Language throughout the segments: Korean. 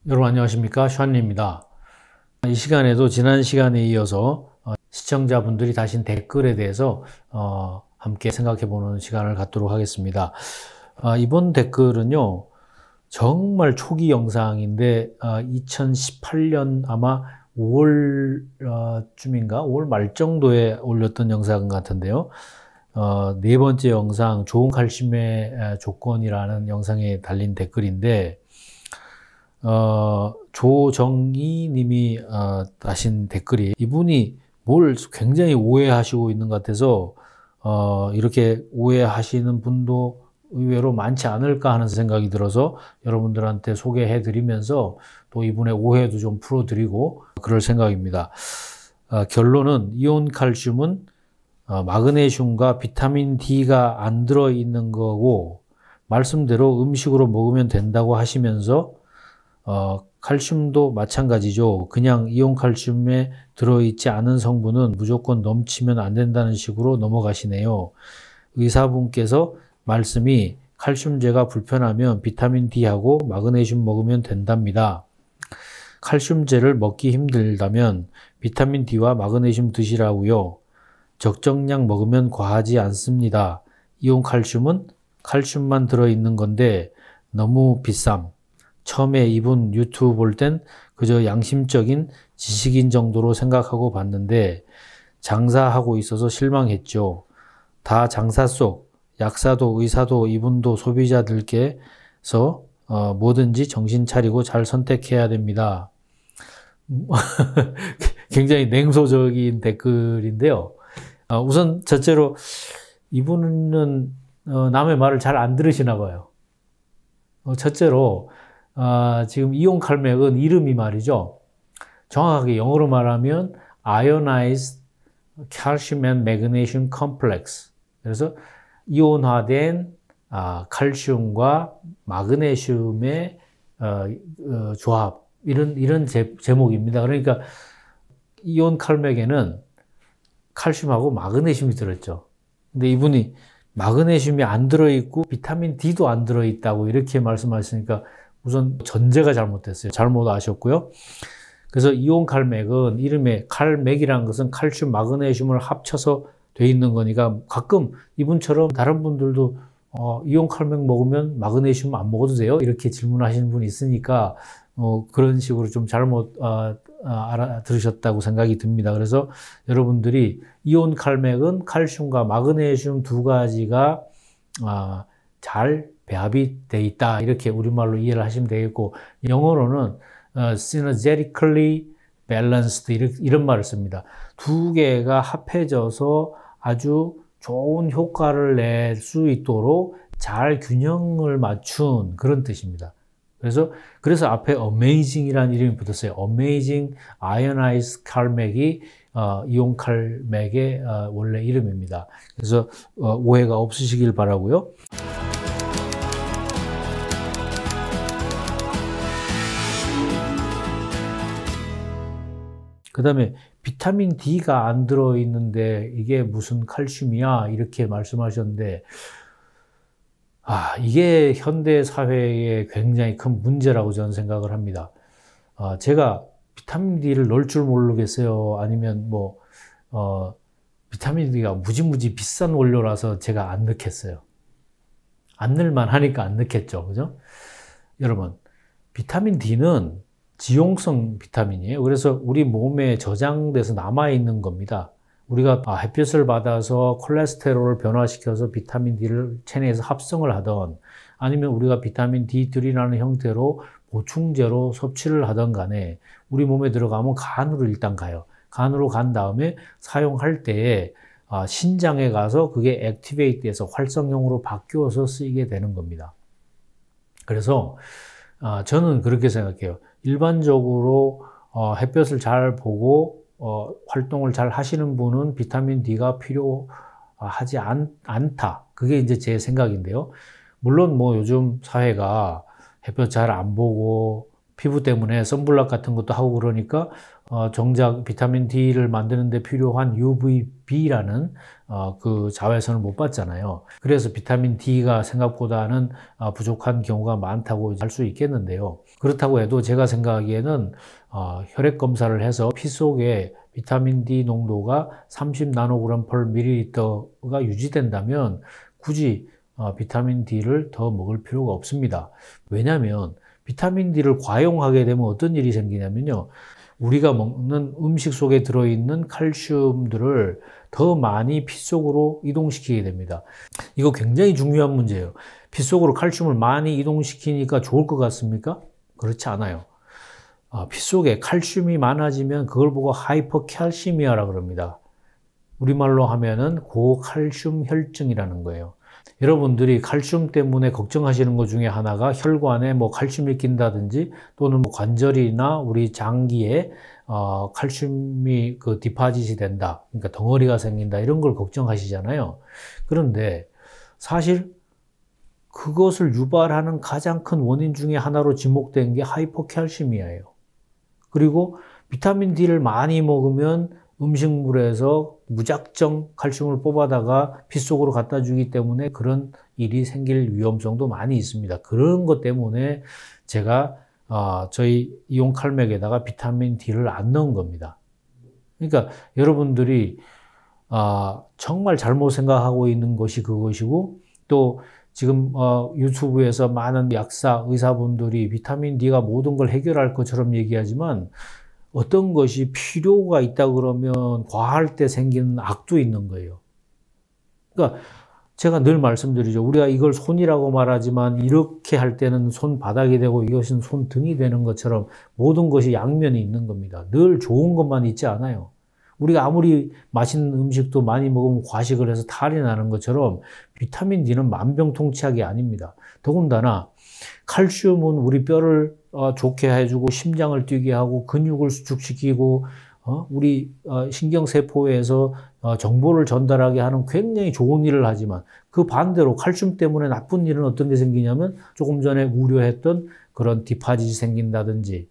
여러분 안녕하십니까, 션입니다. 이 시간에도 지난 시간에 이어서 시청자분들이 다신 댓글에 대해서 함께 생각해 보는 시간을 갖도록 하겠습니다. 이번 댓글은요 정말 초기 영상인데 2018년 아마 5월 쯤인가 5월 말 정도에 올렸던 영상 같은데요. 네 번째 영상, 좋은 칼슘의 조건이라는 영상에 달린 댓글인데 조정희 님이 다신 댓글이, 이분이 뭘 굉장히 오해하시고 있는 것 같아서 이렇게 오해하시는 분도 의외로 많지 않을까 하는 생각이 들어서 여러분들한테 소개해 드리면서 또 이분의 오해도 좀 풀어 드리고 그럴 생각입니다. 결론은 이온 칼슘은 마그네슘과 비타민 D가 안 들어 있는 거고, 말씀대로 음식으로 먹으면 된다고 하시면서 칼슘도 마찬가지죠. 그냥 이온 칼슘에 들어있지 않은 성분은 무조건 넘치면 안 된다는 식으로 넘어가시네요. 의사분께서 말씀이 칼슘제가 불편하면 비타민 D하고 마그네슘 먹으면 된답니다. 칼슘제를 먹기 힘들다면 비타민 D와 마그네슘 드시라고요. 적정량 먹으면 과하지 않습니다. 이온 칼슘은 칼슘만 들어있는 건데 너무 비쌈. 처음에 이분 유튜브 볼 땐 그저 양심적인 지식인 정도로 생각하고 봤는데 장사하고 있어서 실망했죠. 다 장사 속, 약사도 의사도 이분도 소비자들께서 뭐든지 정신 차리고 잘 선택해야 됩니다. 굉장히 냉소적인 댓글인데요. 우선 첫째로 이분은 남의 말을 잘 안 들으시나 봐요. 첫째로 지금 이온 칼맥은 이름이 말이죠. 정확하게 영어로 말하면 Ionized Calcium and Magnesium Complex. 그래서 이온화된 칼슘과 마그네슘의 조합, 이런 제목입니다. 그러니까 이온 칼맥에는 칼슘하고 마그네슘이 들었죠. 근데 이분이 마그네슘이 안 들어있고 비타민 D도 안 들어있다고 이렇게 말씀하시니까 우선 전제가 잘못됐어요. 잘못 아셨고요. 그래서 이온 칼맥은 이름에 칼맥이라는 것은 칼슘, 마그네슘을 합쳐서 돼 있는 거니까, 가끔 이분처럼 다른 분들도 이온 칼맥 먹으면 마그네슘 안 먹어도 돼요? 이렇게 질문하시는 분이 있으니까 그런 식으로 좀 잘못 알아들으셨다고 생각이 듭니다. 그래서 여러분들이 이온 칼맥은 칼슘과 마그네슘 두 가지가 잘 배합이 돼 있다, 이렇게 우리말로 이해를 하시면 되겠고, 영어로는 synergetically balanced 이런 말을 씁니다. 두 개가 합해져서 아주 좋은 효과를 낼 수 있도록 잘 균형을 맞춘 그런 뜻입니다. 그래서 앞에 amazing이라는 이름이 붙었어요. amazing ionized 칼맥이 이온 칼맥의 원래 이름입니다. 그래서 오해가 없으시길 바라고요. 그 다음에 비타민 D가 안 들어있는데 이게 무슨 칼슘이야? 이렇게 말씀하셨는데, 이게 현대 사회의 굉장히 큰 문제라고 저는 생각을 합니다. 제가 비타민 D를 넣을 줄 모르겠어요? 아니면 비타민 D가 무지무지 비싼 원료라서 제가 안 넣겠어요? 안 넣을만 하니까 안 넣겠죠. 그죠? 여러분, 비타민 D는 지용성 비타민이에요. 그래서 우리 몸에 저장돼서 남아있는 겁니다. 우리가 햇빛을 받아서 콜레스테롤을 변화시켜서 비타민 D를 체내에서 합성을 하던, 아니면 우리가 비타민 D3라는 형태로 보충제로 섭취를 하던 간에 우리 몸에 들어가면 간으로 일단 가요. 간으로 간 다음에 사용할 때에 신장에 가서 그게 액티베이트 돼서 활성형으로 바뀌어서 쓰이게 되는 겁니다. 그래서 저는 그렇게 생각해요. 일반적으로 햇볕을 잘 보고 활동을 잘 하시는 분은 비타민 D가 필요하지 않다. 그게 이제 제 생각인데요. 물론 요즘 사회가 햇볕 잘 안 보고 피부 때문에 선블락 같은 것도 하고 그러니까 정작 비타민 D를 만드는 데 필요한 UVB라는 그 자외선을 못 받잖아요. 그래서 비타민 D가 생각보다는 부족한 경우가 많다고 할 수 있겠는데요. 그렇다고 해도 제가 생각하기에는 혈액 검사를 해서 피 속에 비타민 D 농도가 30나노그램/ml가 유지된다면 굳이 비타민 D를 더 먹을 필요가 없습니다. 왜냐하면 비타민 D를 과용하게 되면 어떤 일이 생기냐면요. 우리가 먹는 음식 속에 들어있는 칼슘들을 더 많이 피 속으로 이동시키게 됩니다. 이거 굉장히 중요한 문제예요. 피 속으로 칼슘을 많이 이동시키니까 좋을 것 같습니까? 그렇지 않아요. 피 속에 칼슘이 많아지면 그걸 보고 하이퍼칼시미아라 그럽니다. 우리말로 하면은 고칼슘 혈증이라는 거예요. 여러분들이 칼슘 때문에 걱정하시는 것 중에 하나가 혈관에 뭐 칼슘이 낀다든지 또는 뭐 관절이나 우리 장기에 칼슘이 그 디파짓이 된다. 그러니까 덩어리가 생긴다. 이런 걸 걱정하시잖아요. 그런데 사실 그것을 유발하는 가장 큰 원인 중에 하나로 지목된 게 하이포칼슘이에요. 그리고 비타민 D를 많이 먹으면 음식물에서 무작정 칼슘을 뽑아다가 피 속으로 갖다 주기 때문에 그런 일이 생길 위험성도 많이 있습니다. 그런 것 때문에 제가 저희 이온 칼맥에다가 비타민 D를 안 넣은 겁니다. 그러니까 여러분들이 정말 잘못 생각하고 있는 것이 그것이고, 또 지금 유튜브에서 많은 약사, 의사분들이 비타민 D가 모든 걸 해결할 것처럼 얘기하지만 어떤 것이 필요가 있다 그러면 과할 때 생기는 악도 있는 거예요. 그러니까 제가 늘 말씀드리죠. 우리가 이걸 손이라고 말하지만 이렇게 할 때는 손바닥이 되고 이것은 손등이 되는 것처럼 모든 것이 양면이 있는 겁니다. 늘 좋은 것만 있지 않아요. 우리가 아무리 맛있는 음식도 많이 먹으면 과식을 해서 탈이 나는 것처럼 비타민 D는 만병통치약이 아닙니다. 더군다나 칼슘은 우리 뼈를 좋게 해주고 심장을 뛰게 하고 근육을 수축시키고 우리 신경세포에서 정보를 전달하게 하는 굉장히 좋은 일을 하지만, 그 반대로 칼슘 때문에 나쁜 일은 어떤 게 생기냐면 조금 전에 우려했던 그런 디파짓이 생긴다든지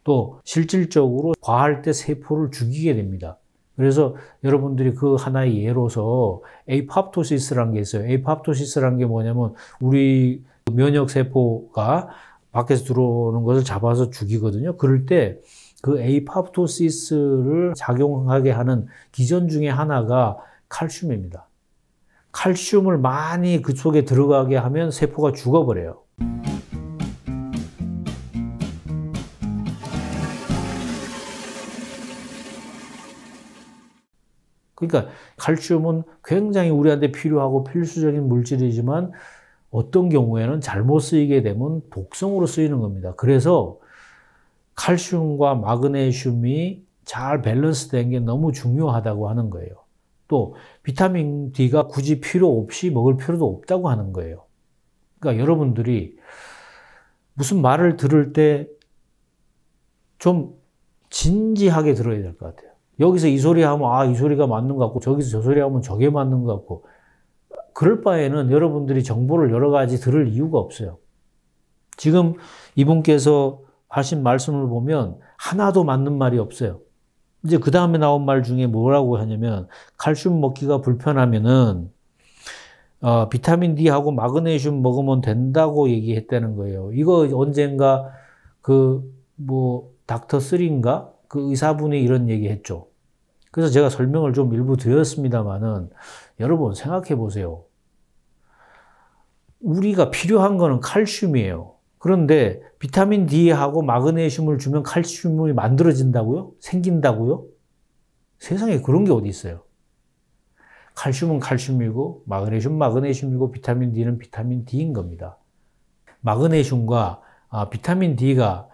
또 실질적으로 과할 때 세포를 죽이게 됩니다. 그래서 여러분들이 그 하나의 예로서 에이팝토시스라는 게 있어요. 에이팝토시스라는 게 뭐냐면 우리 면역세포가 밖에서 들어오는 것을 잡아서 죽이거든요. 그럴 때 그 에이팝토시스를 작용하게 하는 기전 중에 하나가 칼슘입니다. 칼슘을 많이 그 속에 들어가게 하면 세포가 죽어버려요. 그러니까 칼슘은 굉장히 우리한테 필요하고 필수적인 물질이지만 어떤 경우에는 잘못 쓰이게 되면 독성으로 쓰이는 겁니다. 그래서 칼슘과 마그네슘이 잘 밸런스 된 게 너무 중요하다고 하는 거예요. 또 비타민 D가 굳이 필요 없이 먹을 필요도 없다고 하는 거예요. 그러니까 여러분들이 무슨 말을 들을 때 좀 진지하게 들어야 될 것 같아요. 여기서 이 소리 하면 이 소리가 맞는 것 같고 저기서 저 소리 하면 저게 맞는 것 같고, 그럴 바에는 여러분들이 정보를 여러 가지 들을 이유가 없어요. 지금 이분께서 하신 말씀을 보면 하나도 맞는 말이 없어요. 이제 그 다음에 나온 말 중에 뭐라고 하냐면 칼슘 먹기가 불편하면은 비타민 D하고 마그네슘 먹으면 된다고 얘기했다는 거예요. 이거 언젠가 닥터 3인가? 그 의사분이 이런 얘기 했죠. 그래서 제가 설명을 좀 일부 드렸습니다만은 여러분 생각해 보세요. 우리가 필요한 거는 칼슘이에요. 그런데 비타민 D하고 마그네슘을 주면 칼슘이 만들어진다고요? 생긴다고요? 세상에 그런 게 어디 있어요? 칼슘은 칼슘이고 마그네슘이고 비타민 D는 비타민 D인 겁니다. 마그네슘과 비타민 D가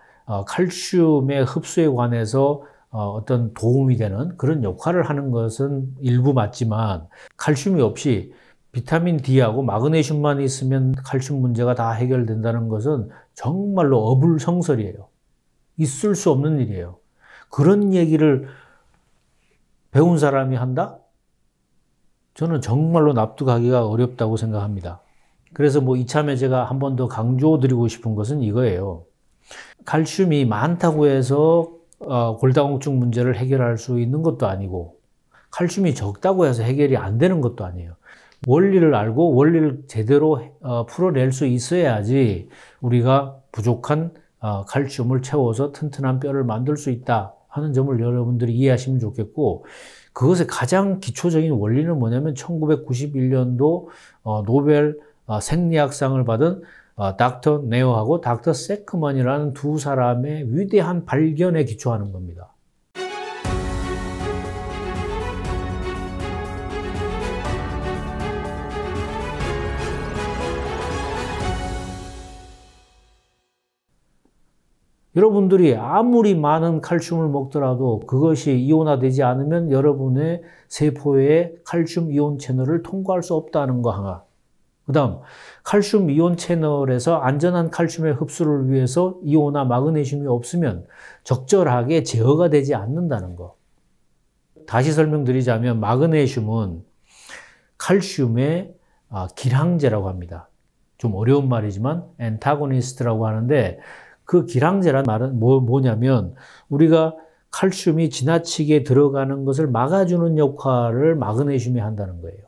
칼슘의 흡수에 관해서 어떤 도움이 되는 그런 역할을 하는 것은 일부 맞지만, 칼슘이 없이 비타민 D하고 마그네슘만 있으면 칼슘 문제가 다 해결된다는 것은 정말로 어불성설이에요. 있을 수 없는 일이에요. 그런 얘기를 배운 사람이 한다? 저는 정말로 납득하기가 어렵다고 생각합니다. 그래서 이참에 제가 한 번 더 강조드리고 싶은 것은 이거예요. 칼슘이 많다고 해서 골다공증 문제를 해결할 수 있는 것도 아니고 칼슘이 적다고 해서 해결이 안 되는 것도 아니에요. 원리를 알고 원리를 제대로 풀어낼 수 있어야지 우리가 부족한 칼슘을 채워서 튼튼한 뼈를 만들 수 있다 하는 점을 여러분들이 이해하시면 좋겠고, 그것의 가장 기초적인 원리는 뭐냐면 1991년도 노벨 생리학상을 받은 닥터 네오하고 닥터 세크먼이라는 두 사람의 위대한 발견에 기초하는 겁니다. 여러분들이 아무리 많은 칼슘을 먹더라도 그것이 이온화되지 않으면 여러분의 세포에 칼슘 이온 채널을 통과할 수 없다는 거 하나. 그 다음, 칼슘 이온 채널에서 안전한 칼슘의 흡수를 위해서 이온화 마그네슘이 없으면 적절하게 제어가 되지 않는다는 거. 다시 설명드리자면 마그네슘은 칼슘의 기항제라고 합니다. 좀 어려운 말이지만 엔타고니스트라고 하는데, 그 기항제란 말은 뭐냐면 우리가 칼슘이 지나치게 들어가는 것을 막아주는 역할을 마그네슘이 한다는 거예요.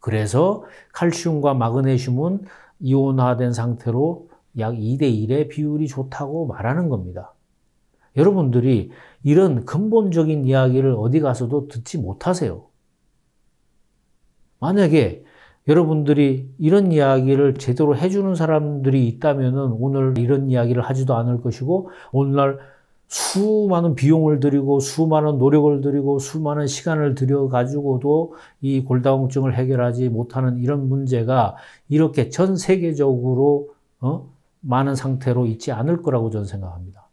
그래서 칼슘과 마그네슘은 이온화된 상태로 약 2대1의 비율이 좋다고 말하는 겁니다. 여러분들이 이런 근본적인 이야기를 어디 가서도 듣지 못하세요. 만약에 여러분들이 이런 이야기를 제대로 해주는 사람들이 있다면 오늘 이런 이야기를 하지도 않을 것이고, 오늘날 수많은 비용을 들이고 수많은 노력을 들이고 수많은 시간을 들여가지고도 이 골다공증을 해결하지 못하는 이런 문제가 이렇게 전 세계적으로 많은 상태로 있지 않을 거라고 저는 생각합니다.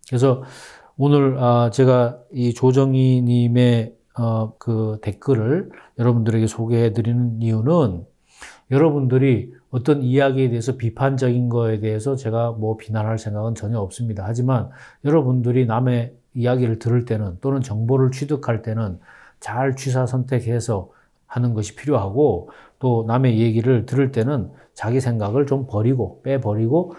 그래서 오늘 제가 이 조정희 님의 그 댓글을 여러분들에게 소개해 드리는 이유는, 여러분들이 어떤 이야기에 대해서 비판적인 거에 대해서 제가 뭐 비난할 생각은 전혀 없습니다. 하지만 여러분들이 남의 이야기를 들을 때는, 또는 정보를 취득할 때는 잘 취사 선택해서 하는 것이 필요하고, 또 남의 얘기를 들을 때는 자기 생각을 좀 버리고 빼버리고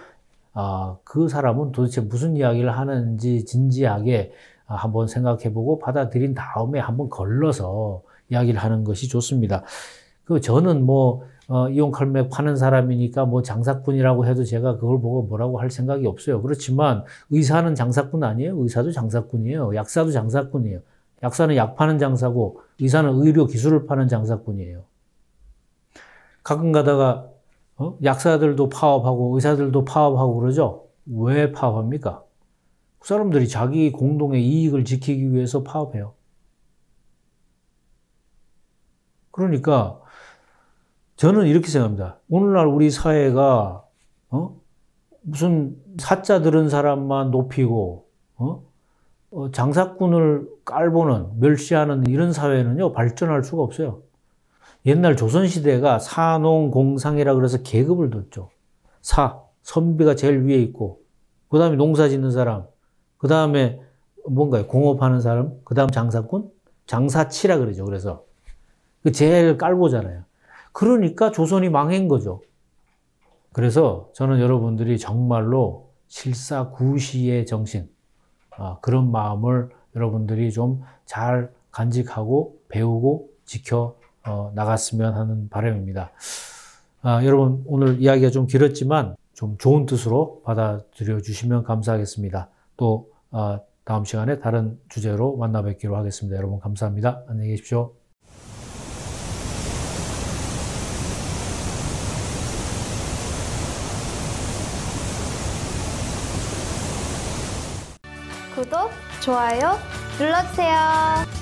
그 사람은 도대체 무슨 이야기를 하는지 진지하게 한번 생각해보고 받아들인 다음에 한번 걸러서 이야기를 하는 것이 좋습니다. 저는 이온칼맥 파는 사람이니까 장사꾼이라고 해도 제가 그걸 보고 뭐라고 할 생각이 없어요. 그렇지만 의사는 장사꾼 아니에요? 의사도 장사꾼이에요. 약사도 장사꾼이에요. 약사는 약 파는 장사고 의사는 의료 기술을 파는 장사꾼이에요. 가끔 가다가 약사들도 파업하고 의사들도 파업하고 그러죠? 왜 파업합니까? 그 사람들이 자기 공동의 이익을 지키기 위해서 파업해요. 그러니까 저는 이렇게 생각합니다. 오늘날 우리 사회가 무슨 사자 들은 사람만 높이고 장사꾼을 깔보는, 멸시하는 이런 사회는요 발전할 수가 없어요. 옛날 조선시대가 사농공상이라 그래서 계급을 뒀죠. 선비가 제일 위에 있고, 그 다음에 농사 짓는 사람, 그 다음에 뭔가요? 공업하는 사람, 그 다음 장사꾼? 장사치라 그러죠. 그래서 그 제일 깔보잖아요. 그러니까 조선이 망한 거죠. 그래서 저는 여러분들이 정말로 실사구시의 정신, 그런 마음을 여러분들이 좀 잘 간직하고 배우고 지켜 나갔으면 하는 바람입니다. 여러분 오늘 이야기가 좀 길었지만 좀 좋은 뜻으로 받아들여 주시면 감사하겠습니다. 또 다음 시간에 다른 주제로 만나 뵙기로 하겠습니다. 여러분 감사합니다. 안녕히 계십시오. 구독, 좋아요 눌러주세요.